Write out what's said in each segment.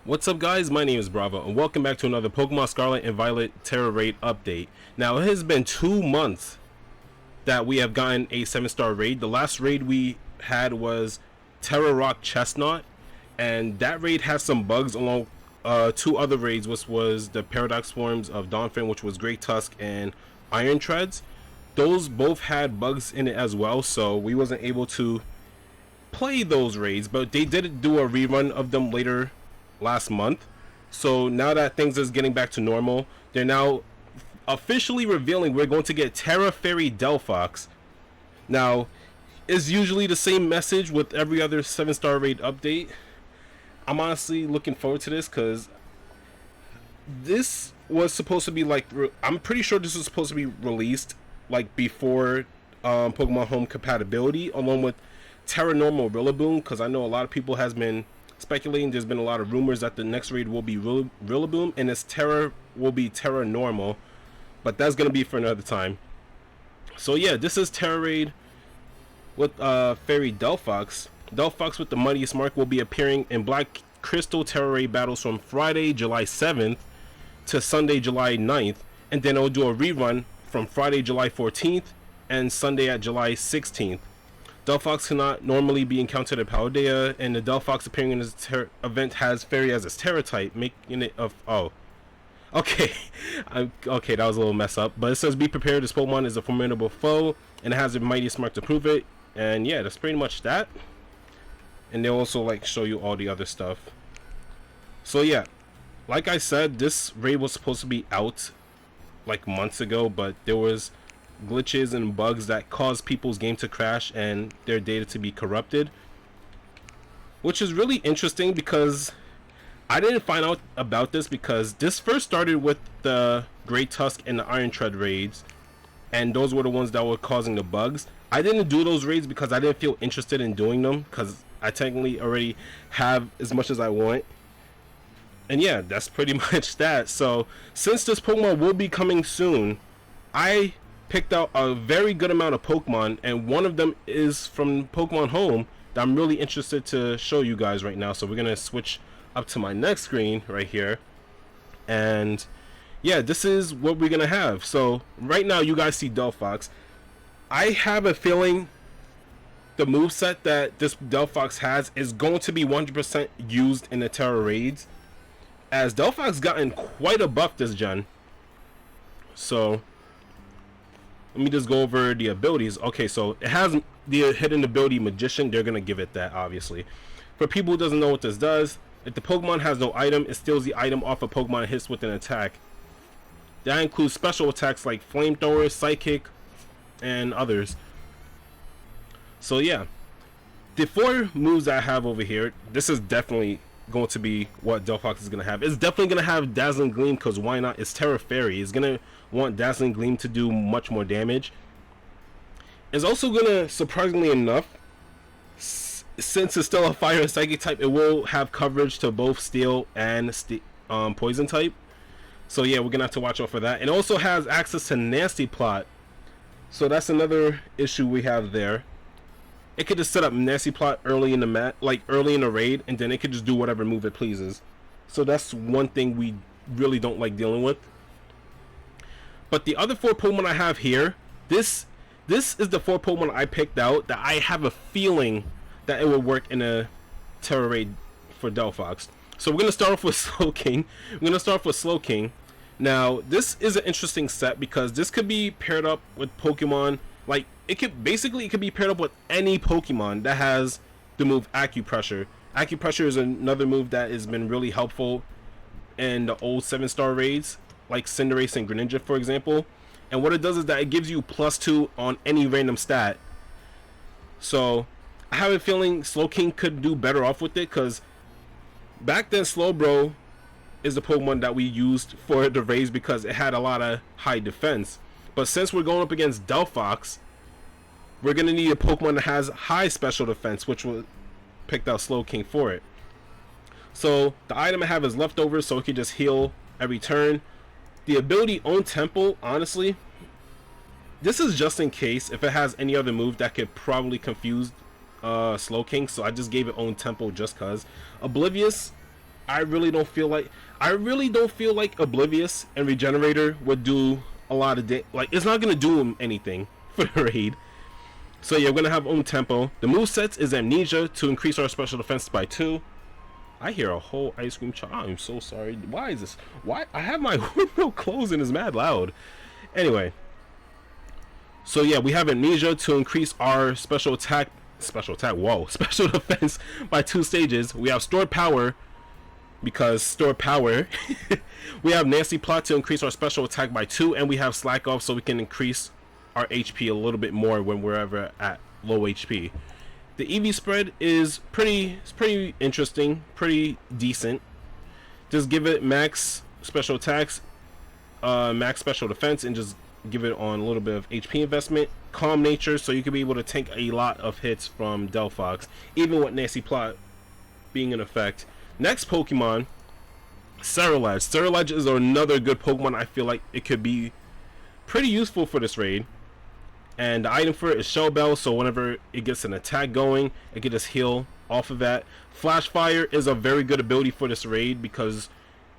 What's up guys, my name is Bravo and welcome back to another Pokemon Scarlet and Violet Tera raid update. Now it has been 2 months that we have gotten a 7-star raid. The last raid we had was Tera Rock Chestnut, and that raid has some bugs along 2 other raids, which was the Paradox Forms of Donphin, which was Great Tusk and Iron Treads. Those both had bugs in it as well, so we wasn't able to play those raids, but they did do a rerun of them later last month. So now that things is getting back to normal, they're now officially revealing we're going to get Tera Fairy Delphox. Now it's usually the same message with every other 7-star raid update. I'm honestly looking forward to this because this was supposed to be like, I'm pretty sure this was supposed to be released like before Pokemon Home compatibility, along with Tera Normal Rillaboom, because I know a lot of people has been speculating. There's been a lot of rumors that the next raid will be Rillaboom and its Tera will be Tera Normal, but that's gonna be for another time. So yeah, this is Tera raid with Fairy Delphox. Delphox with the Mightiest Mark will be appearing in Black Crystal Tera raid battles from Friday July 7th to Sunday July 9th, and then it'll do a rerun from Friday July 14th and Sunday at July 16th. Delphox cannot normally be encountered at Paldea, and the Delphox appearing in this event has Fairy as its Tera type, making it of okay, okay, that was a little mess up. But it says be prepared, this Pokemon is a formidable foe, and it has the Mightiest Mark to prove it. And yeah, that's pretty much that. And they'll also like show you all the other stuff. So yeah, like I said, this raid was supposed to be out like months ago, but there was glitches and bugs that caused people's game to crash and their data to be corrupted, which is really interesting because I didn't find out about this because this first started with the Great Tusk and the Iron Tread raids, and those were the ones that were causing the bugs. I didn't do those raids because I didn't feel interested in doing them because I technically already have as much as I want. And yeah, that's pretty much that. So since this Pokemon will be coming soon, I picked out a very good amount of Pokemon, and one of them is from Pokemon Home that I'm really interested to show you guys right now. So we're gonna switch up to my next screen right here, and yeah, this is what we're gonna have. So right now you guys see Delphox. I have a feeling the moveset that this Delphox has is going to be 100% used in the Tera raids, as Delphox gotten quite a buff this gen. So let me just go over the abilities. Okay, so it has the hidden ability Magician. They're gonna give it that, obviously. For people who doesn't know what this does, if the Pokemon has no item, it steals the item off a Pokemon hits with an attack. That includes special attacks like Flamethrower, Psychic, and others. So yeah, the 4 moves that I have over here, this is definitely going to be what Delphox is going to have. It's definitely going to have Dazzling Gleam, because why not? It's Tera Fairy. It's going to want Dazzling Gleam to do much more damage. It's also going to, surprisingly enough, since it's still a Fire and Psychic type, it will have coverage to both Steel and Poison type. So yeah, we're going to have to watch out for that. It also has access to Nasty Plot, so that's another issue we have there. It could just set up Nasty Plot early in the early in the raid, and then it could just do whatever move it pleases. So that's one thing we really don't like dealing with. But the other 4 Pokemon I have here, this is the 4 Pokemon I picked out that I have a feeling that it will work in a Tera raid for Delphox. So we're gonna start off with Slowking. Now this is an interesting set because this could be paired up with Pokemon. Like, it could be paired up with any Pokemon that has the move Acupressure. Acupressure is another move that has been really helpful in the old 7-star raids, like Cinderace and Greninja, for example. And what it does is that it gives you +2 on any random stat. So I have a feeling Slowking could do better off with it, because back then Slowbro is the Pokemon that we used for the raids because it had a lot of high defense. But since we're going up against Delphox, we're going to need a Pokemon that has high special defense, which will pick out Slowking for it. So the item I have is Leftovers, so it can just heal every turn. The ability Own Temple, honestly, this is just in case if it has any other move that could probably confuse Slowking, so I just gave it Own Temple just cause. Oblivious, I really don't feel like Oblivious and Regenerator would do a lot of like, it's not gonna do anything for the raid. So yeah, we're gonna have tempo. The movesets is Amnesia to increase our special defense by 2. I hear a whole ice cream truck. I'm so sorry. Why is this? Why I have my window closed and it's mad loud. Anyway, so yeah, we have Amnesia to increase our special attack. Whoa, special defense by 2 stages. We have stored power because stored power. We have Nasty Plot to increase our special attack by 2, and we have Slack Off so we can increase our HP a little bit more when we're ever at low HP. The EV spread is pretty interesting, pretty decent. Just give it max special attacks, max special defense, and just give it on a little bit of HP investment. Calm nature, so you can be able to tank a lot of hits from Delphox, even with Nasty Plot being in effect. Next Pokemon, Scarlet. Scarlet is another good Pokemon. I feel like it could be pretty useful for this raid. And the item for it is Shell Bell, so whenever it gets an attack going, it can just heal off of that. Flash Fire is a very good ability for this raid because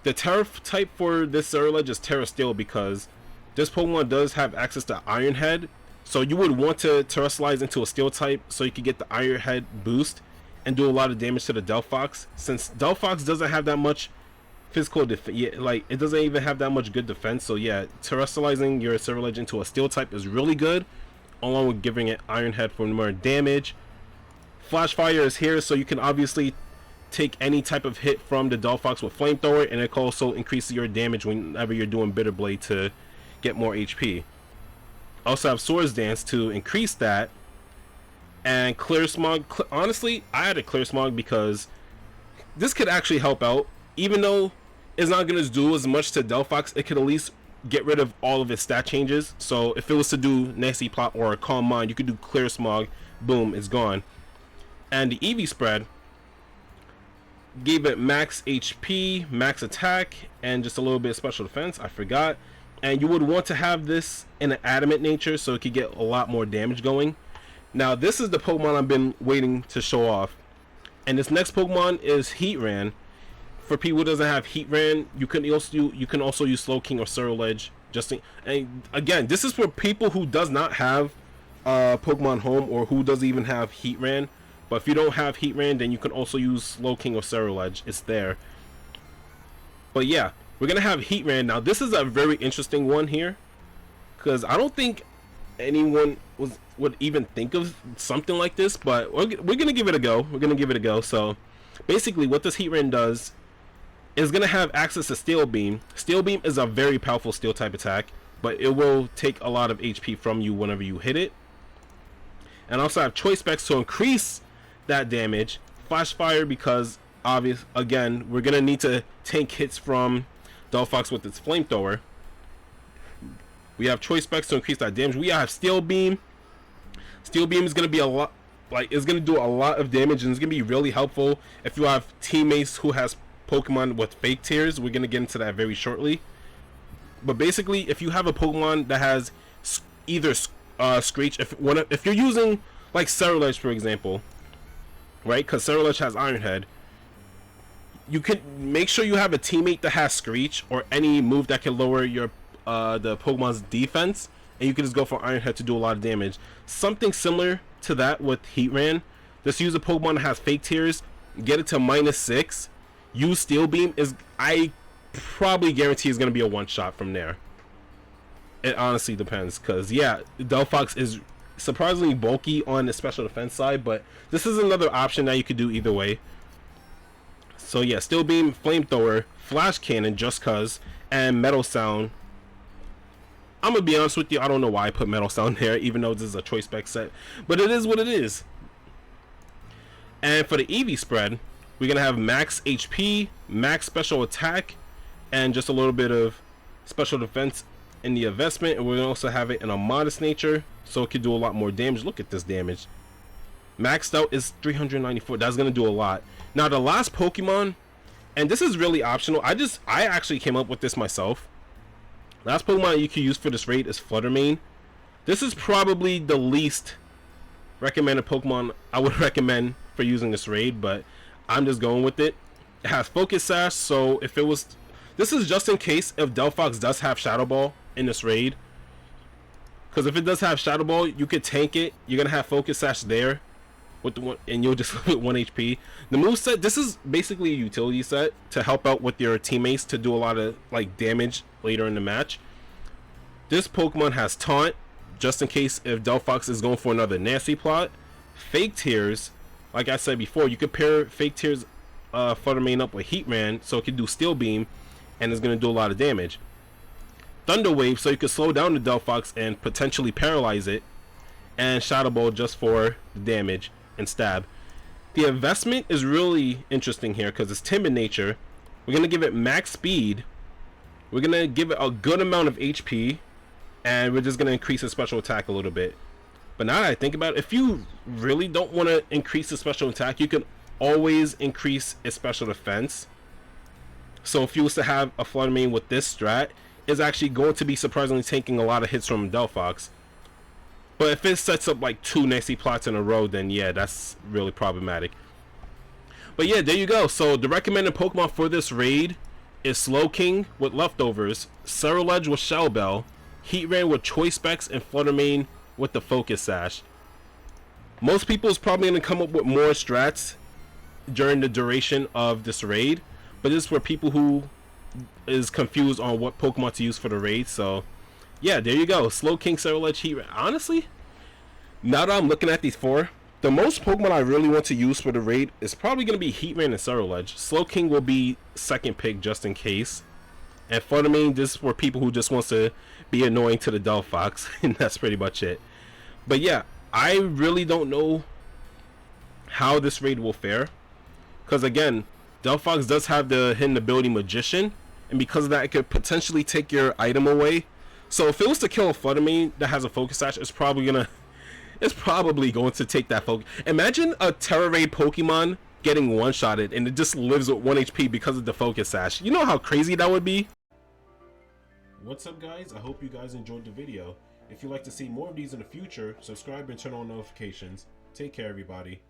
the Tera type for this Scarlet is Tera Steel, because this Pokemon does have access to Iron Head. So you would want to terrestrialize into a Steel type so you can get the Iron Head boost and do a lot of damage to the Delphox. Since Delphox doesn't have that much physical defense, like it doesn't even have that much good defense. So yeah, terrestrializing your Scarlet into a Steel type is really good, along with giving it Iron Head for more damage. Flash Fire is here, so you can obviously take any type of hit from the Delphox with Flamethrower, and it can also increase your damage whenever you're doing Bitter Blade to get more HP. Also have Swords Dance to increase that, and Clear Smog. Honestly, I had a Clear Smog because this could actually help out. Even though it's not going to do as much to Delphox, it could at least get rid of all of its stat changes. So if it was to do Nasty Plot or a Calm Mind, you could do Clear Smog, boom, it's gone. And the EV spread gave it max HP, max attack, and just a little bit of special defense. I forgot. And you would want to have this in an adamant nature so it could get a lot more damage going. Now this is the Pokemon I've been waiting to show off, and this next Pokemon is Heatran. For people who doesn't have Heatran, you can also use Slowking or Surledge. And again, this is for people who does not have Pokemon Home or who doesn't even have Heatran. But if you don't have Heatran, then you can also use Slowking or Surledge. It's there. But yeah, we're gonna have Heatran. Now this is a very interesting one here, because I don't think anyone would even think of something like this. But we're gonna give it a go. So basically, what this Heatran does is going to have access to Steel Beam. Steel Beam is a very powerful Steel type attack, but it will take a lot of HP from you whenever you hit it. And also have Choice Specs to increase that damage. Flash Fire, because again, we're going to need to tank hits from Delphox with its Flamethrower. We have Choice Specs to increase that damage. We have Steel Beam. Steel Beam is going to be a lot, like, it's going to do a lot of damage, and it's going to be really helpful if you have teammates who has Pokemon with fake tears. We're gonna get into that very shortly. But basically, if you have a Pokemon that has either Screech, if you're using like Cerulege for example, right? Because Cerulege has Iron Head, you can make sure you have a teammate that has Screech or any move that can lower your the Pokemon's defense, and you can just go for Iron Head to do a lot of damage. Something similar to that with Heatran. Just use a Pokemon that has fake tears, get it to -6. Use Steel Beam. I probably guarantee is going to be a one-shot from there. It honestly depends, because yeah, Delphox is surprisingly bulky on the special defense side, but this is another option that you could do either way. So yeah, Steel Beam, Flamethrower, Flash Cannon, just cause, and Metal Sound. I'm gonna be honest with you, I don't know why I put Metal Sound there, even though this is a Choice Spec set, but it is what it is. And for the EV spread, we're going to have max HP, max special attack, and just a little bit of special defense in the investment. And we're going to also have it in a modest nature, so it can do a lot more damage. Look at this damage. Maxed out is 394. That's going to do a lot. Now, the last Pokemon, and this is really optional. I actually came up with this myself. Last Pokemon you can use for this raid is Fluttermane. This is probably the least recommended Pokemon I would recommend for using this raid, but I'm just going with it. It has Focus Sash, so if it was... This is just in case if Delphox does have Shadow Ball in this raid. Because if it does have Shadow Ball, you could tank it. You're going to have Focus Sash there. With the one, and you'll just live with 1 HP. The move set, this is basically a utility set to help out with your teammates to do a lot of like damage later in the match. This Pokemon has Taunt, just in case if Delphox is going for another nasty plot. Fake Tears, like I said before, you could pair Fake Tears Flutter Mane up with Heatran, so it can do Steel Beam, and it's going to do a lot of damage. Thunder Wave, so you can slow down the Delphox and potentially paralyze it, and Shadow Ball just for the damage and stab. The investment is really interesting here because it's timid nature. We're going to give it max speed, we're going to give it a good amount of HP, and we're just going to increase its special attack a little bit. But now that I think about it, if you really don't want to increase the special attack, you can always increase its special defense. So if you was to have a Flutter Mane with this strat, it's actually going to be surprisingly taking a lot of hits from Delphox. But if it sets up like 2 nasty plots in a row, then yeah, that's really problematic. But yeah, there you go. So the recommended Pokemon for this raid is Slowking with Leftovers, Ceruledge with Shell Bell, Heatran with Choice Specs, and Flutter Mane with the Focus Sash. Most people is probably going to come up with more strats during the duration of this raid, but this is for people who is confused on what Pokemon to use for the raid. So yeah, there you go. Slowking, Ceruledge, Heatran. Honestly, now that I'm looking at these 4, the most Pokemon I really want to use for the raid is probably going to be Heatran and Ceruledge. Slowking will be second pick just in case. And Flutter Mane, this is for people who just wants to be annoying to the Delphox, and that's pretty much it. But yeah, I really don't know how this raid will fare. Because again, Delphox does have the hidden ability Magician, and because of that, it could potentially take your item away. So if it was to kill a Flutter Mane that has a Focus Sash, it's probably going to take that focus. Imagine a Tera raid Pokemon getting one-shotted and it just lives with 1 HP because of the Focus Sash. You know how crazy that would be? What's up, guys? I hope you guys enjoyed the video. If you'd like to see more of these in the future, subscribe and turn on notifications. Take care, everybody.